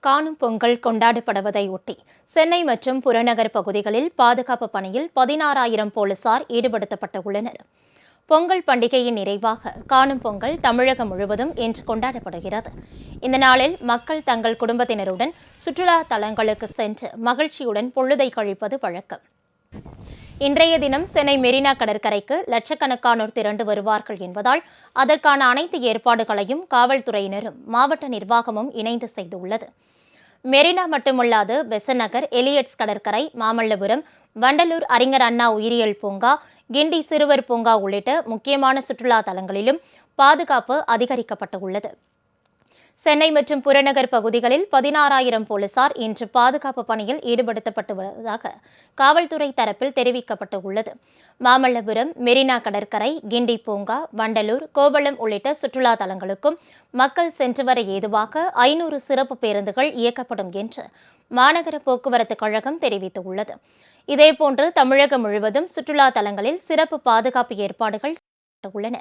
காணும் பொங்கல் கொண்டாடப்படுவதை ஒட்டி சென்னை மற்றும் புறநகர் பகுதிகளில் பாதுகாப்பு பணியில் 16,000 போலீசார் ஈடுபடுத்தப்பட்டுள்ளனர். பொங்கல் பண்டிகையின் நிறைவாக காணும் பொங்கல் தமிழகம் முழுவதும் இன்று கொண்டாடப்படுகிறது. இந்த நாளில் மக்கள் தங்கள் குடும்பத்தினருடன் சுற்றுலா தலங்களுக்கு சென்று மகிழ்ச்சியுடன் பொழுதை கழிப்பது வழக்கம். இன்றைய தினம் சென்னை மெரினா கடற்கரைக்கு லட்சக்கணக்கானோர் திரண்டு வருவார்கள் என்பதால் அதற்கான அனைத்து ஏற்பாடுகளையும் காவல்துறையினரும் மாவட்ட நிர்வாகமும் இணைந்து செய்துள்ளது. மெரினா மட்டுமல்லாது பெசன்ட் நகர், எலியட்ஸ் கடற்கரை, மாமல்லபுரம், வண்டலூர் அறிஞர் அண்ணா உயிரியல் பூங்கா, கிண்டி சிறுவர் பூங்கா உள்ளிட்ட முக்கியமான சுற்றுலா தலங்களிலும் பாதுகாப்பு அதிகரிக்கப்பட்டுள்ளது. சென்னை மற்றும் புறநகர் பகுதிகளில் 16,000 போலீசார் இன்று பாதுகாப்பு பணியில் ஈடுபடுத்தப்பட்டு வருவதாக காவல்துறை தரப்பில் தெரிவிக்கப்பட்டுள்ளது. மாமல்லபுரம், மெரினா கடற்கரை, கிண்டி பூங்கா, வண்டலூர், கோவளம் உள்ளிட்ட சுற்றுலா தலங்களுக்கும் மக்கள் சென்று வர ஏதுவாக 500 சிறப்பு பேருந்துகள் இயக்கப்படும் என்று மாநகர போக்குவரத்து கழகம் தெரிவித்துள்ளது. இதேபோன்று தமிழகம் முழுவதும் சுற்றுலா தலங்களில் சிறப்பு பாதுகாப்பு ஏற்பாடுகள் செய்யப்பட்டுள்ளன.